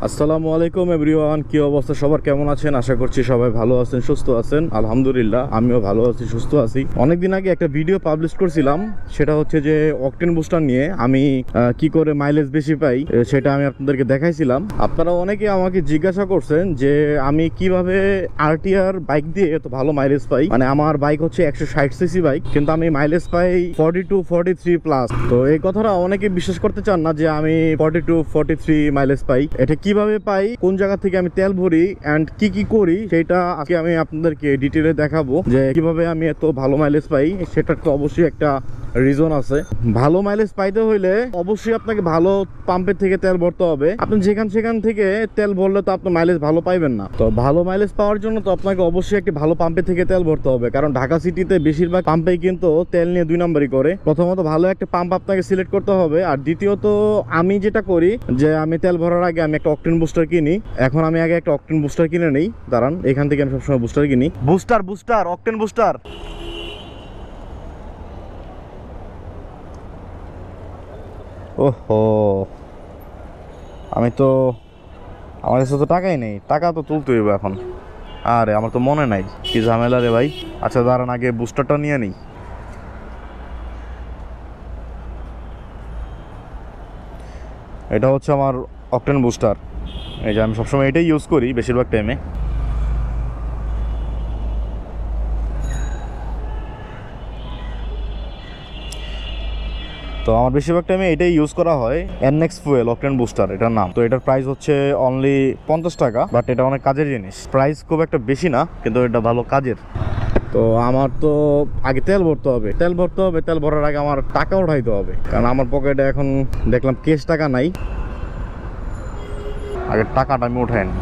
আসসালামু আলাইকুম এভরিওয়ান, কি অবস্থা সবার, কেমন আছেন? আশা করছি সবাই ভালো আছেন, সুস্থ আছেন। আলহামদুলিল্লাহ আমিও ভালো আছি, সুস্থ আছি। অনেকদিন আগে একটা ভিডিও পাবলিশ করছিলাম, সেটা হচ্ছে যে অকটেন বুস্টার নিয়ে আমি কি করে মাইলেজ বেশি পাই সেটা আমি আপনাদেরকে দেখাইছিলাম। আপনারা অনেকে আমাকে জিজ্ঞাসা করছেন যে আমি কিভাবে আরটিআর বাইক দিয়ে এত ভালো মাইলেজ পাই। মানে আমার বাইক হচ্ছে 160 সিসি বাইক, কিন্তু আমি মাইলেজ পাই 42-43 প্লাস। তো এই কথাটা অনেকে বিশ্বাস করতে চান না যে আমি 42-43 মাইলেজ পাই। এটা কিভাবে পাই, কোন জায়গা থেকে আমি তেল ভরি এন্ড কি কি করি, সেটা আজকে আমি আপনাদেরকে ডিটেইলে দেখাবো যে কিভাবে আমি এত ভালো মাইলেজ পাই। সেটার তো অবশ্যই একটা রিজন আছে। ভালো মাইলেজ পাইতে হইলে অবশ্যই আপনাকে ভালো পাম্পের থেকে তেল ভরতে হবে। আপনি সেখান থেকে তেল ভরলে তো আপনি মাইলেজ ভালো পাইবেন না। তো ভালো মাইলেজ পাওয়ার জন্য তো আপনাকে অবশ্যই একটি ভালো পাম্পের থেকে তেল ভরতে হবে, কারণ ঢাকা সিটিতে বেশিরভাগ পাম্পেই কিন্তু তেল নিয়ে 2 নম্বরই করে। প্রথমত ভালো একটা পাম্প আপনাকে সিলেক্ট করতে হবে, আর দ্বিতীয়ত আমি যেটা করি যে আমি তেল ভরার আগে আমি একটা অকটেন বুস্টার কিনি। এখন আমি আগে একটা অকটেন বুস্টার কিনে নেই, দাঁড়ান, এখান থেকে আমি সবসময় বুস্টার কিনি। Booster octane booster. ওহো, আমি তো, আমার কাছে তো টাকাই নেই, টাকা তো তুলতে হইব এখন। আরে আমার তো মনে নাই, কি ঝামেলা রে ভাই। আচ্ছা দাঁড়ান, আগে বুস্টারটা নিয়ে নিই। এটা হচ্ছে আমার অকটেন বুস্টার। এই যে আমি সবসময় এটাই ইউজ করি বেশিরভাগ টাইমে। তো আমার বেশিরভাগ টাইমে এটাই ইউজ করা হয়, এনএক্স ফুয়েল অকটেন বুস্টার এটার নাম। তো এটার প্রাইস হচ্ছে অনলি 50 টাকা, বাট এটা অনেক কাজের জিনিস। প্রাইস খুব একটা বেশি না, কিন্তু এটা ভালো কাজের। তো আমার তো আগে তেল ভরতে হবে, তেল ভরার আগে আমার টাকা উঠাইতে হবে, কারণ আমার পকেটে এখন দেখলাম কেশ টাকা নাই। আগে টাকাটা আমি উঠাই নি।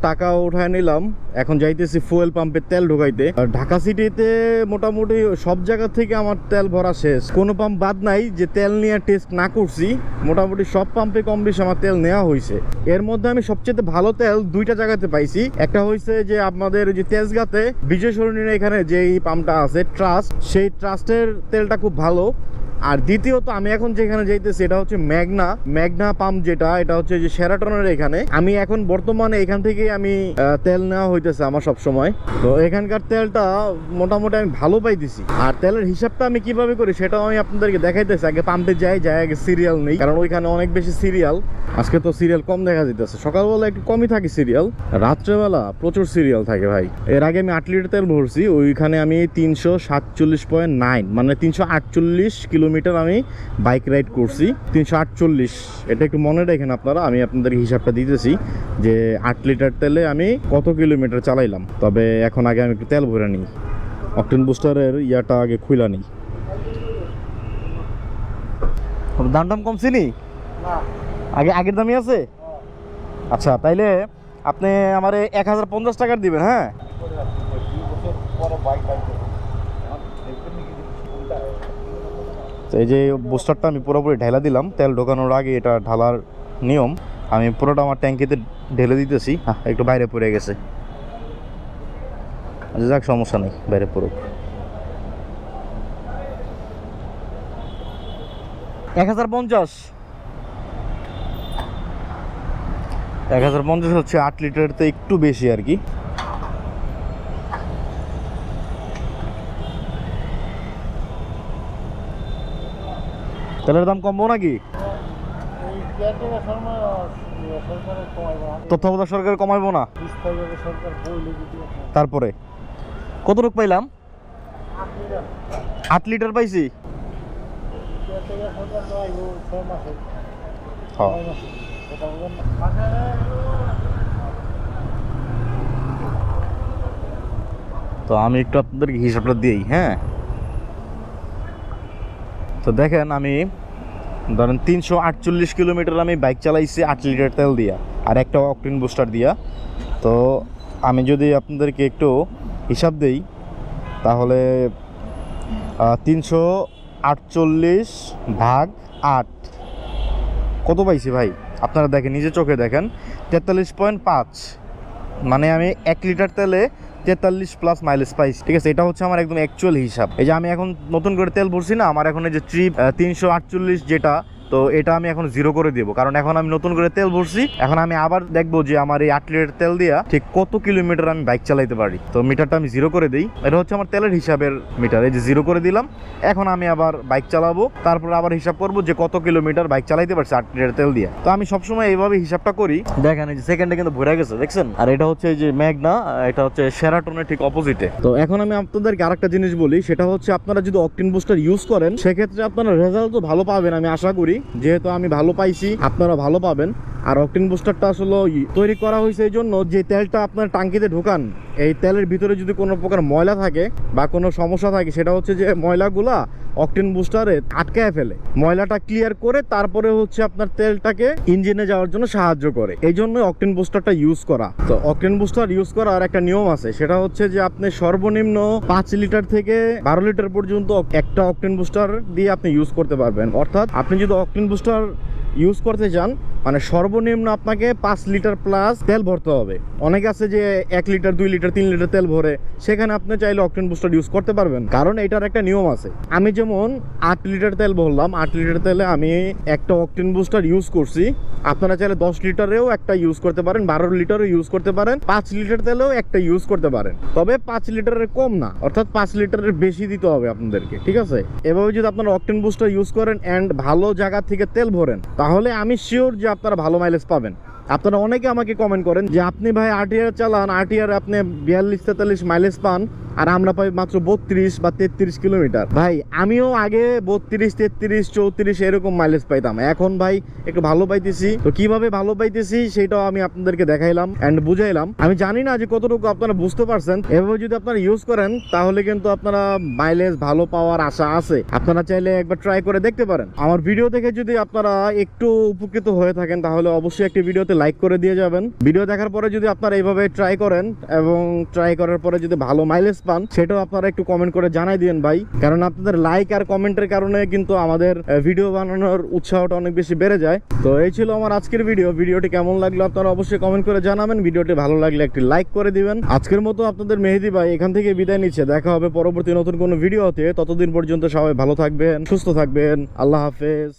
টাকা উঠায় নিলাম, এখন যাইতেছি ফুয়েল পাম্পে তেল ঢোকাইতে। আর ঢাকা সিটিতে মোটামুটি সব জায়গা থেকে আমার তেল ভরা শেষ, কোনো পাম্প বাদ নাই যে তেল নিয়ে টেস্ট না করছি। মোটামুটি সব পাম্পে কম বেশি আমার তেল নেওয়া হয়েছে। এর মধ্যে আমি সবচেয়ে ভালো তেল 2টা জায়গাতে পাইছি। একটা হয়েছে যে আপনাদের যে তেজগাঁতে বিজয় সরণির এখানে যেই পাম্পটা আছে ট্রাস্ট, সেই ট্রাস্টের তেলটা খুব ভালো। আর দ্বিতীয়ত আমি এখন যেখানে যাইতেছি এটা হচ্ছে ম্যাগনা পাম্প, যেটা এটা হচ্ছে যে শেরাটনের এখানে। আমি এখন বর্তমানে এখান থেকে আমি তেল নেওয়া হইতেছে আমার সব সময়। তো এখানকার তেলটা মোটামুটি আমি ভালো পাইতেছি। আর তেলের হিসাবটা আমি কিভাবে করি সেটাও আমি আপনাদেরকে দেখাইতেছি। আগে পাম্পে যাই আগে সিরিয়াল নেই, কারণ ওইখানে অনেক বেশি সিরিয়াল। আজকে তো সিরিয়াল কম দেখা যেতেছে, সকালবেলা একটু কমই থাকে সিরিয়াল, রাত্রেবেলা প্রচুর সিরিয়াল থাকে ভাই। এর আগে আমি 8 লিটার তেল ভরছি, ওইখানে আমি 347.9 মানে 348 কিলোমিটার আমি বাইক রাইড করছি। 348, এটা একটু মনে রাখেন আপনারা, আমি আপনাদের হিসাবটা দিতেছি যে 8 লিটার তেলে আমি কত কিলোমিটার চালাইলাম। তবে এখন আগে আমি একটু তেল ভরে নিই, অকটেন বুস্টারের ইয়াটা আগে খুইলা নিই। দাম কমছে নি? আগের দামই আছে? আচ্ছা, তাইলে আপনি আমার 1050 টাকার দিবেন। হ্যাঁ, এই যে বুস্টারটা আমি পুরোপুরি ঢেলা দিলাম। তেল ঢোকানোর আগে এটা ঢালার নিয়ম, আমি পুরোটা আমার ট্যাঙ্কিতে ঢেলে দিতেছি। একটু বাইরে পড়ে গেছে, যাক সমস্যা নেই, বাইরে পড়ুক। 1050 হচ্ছে 8 লিটার, তো একটু বেশি আর কি। তেলের দাম কমবো নাকি? তত্ত্বাবধায়ক সরকার কমাইবো না? তারপরে কতটুক পাইলাম? 8 লিটার পাইছি। তো আমি একটু আপনাদেরকে হিসাবটা দিই। হ্যাঁ, তো দেখেন, আমি ধরেন 348 কিলোমিটার আমি বাইক চালাইছি 8 লিটার তেল দিয়া আর একটা অকটেন বুস্টার দিয়া। তো আমি যদি আপনাদেরকে একটু হিসাব দেই, তাহলে 348 ভাগ 8 কত পাইছি ভাই? আপনারা দেখেন, নিজে চোখে দেখেন, 43.5। মানে আমি 1 লিটার তেলে 43+ মাইলেজ পাইছি, ঠিক আছে। এটা হচ্ছে আমার একদম অ্যাকচুয়াল হিসাব। এই যে আমি এখন নতুন করে তেল ভরছি না, আমার এখন এই যে ট্রিপ 348 যেটা, তো এটা আমি এখন 0 করে দিব, কারণ এখন আমি নতুন করে তেল ভরছি। এখন আমি আবার দেখবো যে আমার এই 8 লিটার তেল দিয়া ঠিক কত কিলোমিটার আমি বাইক চালাইতে পারি। তো মিটারটা আমি 0 করে দিই। এটা হচ্ছে আমার তেলের হিসাবের মিটার। এই যে 0 করে দিলাম। এখন আমি আবার বাইক চালাবো, তারপর আবার হিসাব করবো যে কত কিলোমিটার বাইক চালাইতে পারছি 8 লিটার তেল দিয়ে। তো আমি সবসময় এইভাবে হিসাবটা করি। দেখেন এই যে সেকেন্ডে কিন্তু ভরে গেছে, দেখছেন। আর এটা হচ্ছে এই যে ম্যাগনা, এটা হচ্ছে শেরাটনের ঠিক অপোজিটে। তো এখন আমি আপনাদেরকে আরেকটা জিনিস বলি, সেটা হচ্ছে আপনারা যদি অকটেন বুস্টার ইউজ করেন সেক্ষেত্রে আপনারা রেজাল্ট তো ভালো পাবেন, আমি আশা করি। যেহেতু আমি ভালো পাইছি, আপনারা ভালো পাবেন। আর অকটেন বুস্টারটা আসলে তৈরি করা হয়েছে এই জন্য যে তেলটা আপনার টাঙ্কিতে ঢোকান, এই তেলের ভিতরে যদি কোনো প্রকার ময়লা থাকে বা কোনো সমস্যা থাকে, সেটা হচ্ছে যে ময়লাগুলা অকটেন বুস্টারে আটকায় ফেলে। ময়লাটা ক্লিয়ার করে তারপরে হচ্ছে আপনার তেলটাকে ইঞ্জিনে যাওয়ার জন্য সাহায্য করে। এই জন্য অকটেন বুস্টারটা ইউজ করা। তো অকটেন বুস্টার ইউজ করার একটা নিয়ম আছে, সেটা হচ্ছে যে আপনি সর্বনিম্ন 5 লিটার থেকে 12 লিটার পর্যন্ত একটা অকটেন বুস্টার দিয়ে আপনি ইউজ করতে পারবেন। অর্থাৎ আপনি যদি অকটেন বুস্টার ইউজ করতে চান, মানে সর্বনিম্ন আপনাকে 5 লিটার প্লাস তেল ভরতে হবে। অনেক আছে যে 1 লিটার 2 লিটার 3 লিটার তেল ভরে, সেখানে আপনি চাইলে অকটেন বুস্টার ইউজ করতে পারবেন, কারণ এটার একটা নিয়ম আছে। আমি যেমন 8 লিটার তেল ভরলাম, 8 লিটার তেলে আমি একটা অকটেন বুস্টার ইউজ করছি। আপনারা চাইলে 10 লিটারেও একটা ইউজ করতে পারেন, 12 লিটারও ইউজ করতে পারেন, 5 লিটার তেলেও একটা ইউজ করতে পারেন। তবে 5 লিটারের কম না, অর্থাৎ 5 লিটারের বেশি দিতে হবে আপনাদেরকে, ঠিক আছে। এভাবে যদি আপনারা অকটেন বুস্টার ইউজ করেন অ্যান্ড ভালো জায়গা থেকে তেল ভরেন, তাহলে আমি শিওর যে আপনারা ভালো মাইলেজ পাবেন। আপনারা অনেকে আমাকে কমেন্ট করেন যে আপনি ভাই আরটিআর চালান, আরটিআর আপনি 42-43 মাইলেজ পান, আর আমরা পাই মাত্র 32 বা 33 কিলোমিটার। ভাই আমিও আগে 32, 33, 34 এরকম মাইলেজ পাইতাম। এখন ভাই একটু ভালো পাইতেছি। তো কিভাবে ভালো পাইতেছি সেটাও আমি আপনাদেরকে দেখাইলাম এন্ড বুঝাইলাম। আমি জানি না যে কতটুকু আপনারা বুঝতে পারছেন। এভাবে যদি আপনারা ইউজ করেন তাহলে কিন্তু আপনারা মাইলেজ ভালো পাওয়ার আশা আছে। আপনারা চাইলে একবার ট্রাই করে দেখতে পারেন। আমার ভিডিও দেখে যদি আপনারা একটু উপকৃত হয়ে থাকেন তাহলে অবশ্যই একটি ভিডিওতে লাইক করে দিয়ে যাবেন। ভিডিও দেখার পরে যদি আপনারা এইভাবে ট্রাই করেন এবং ট্রাই করার পরে যদি ভালো মাইলেজ পান, সেটাও আপনারা একটু কমেন্ট করে জানাই দিন ভাই, কারণ আপনাদের লাইক আর কমেন্টের কারণে কিন্তু আমাদের ভিডিও বানানোর উৎসাহটা অনেক বেশি বেড়ে যায়। তো এই ছিল আমার আজকের ভিডিও। ভিডিওটি কেমন লাগলো আপনারা অবশ্যই কমেন্ট করে জানাবেন। ভিডিওটি ভালো লাগলে একটি লাইক করে দিবেন। আজকের মতো আপনাদের মেহেদি ভাই এখান থেকে বিদায় নিচ্ছে। দেখা হবে পরবর্তী নতুন কোনো ভিডিওতে। ততদিন পর্যন্ত সবাই ভালো থাকবেন, সুস্থ থাকবেন। আল্লাহ হাফেজ।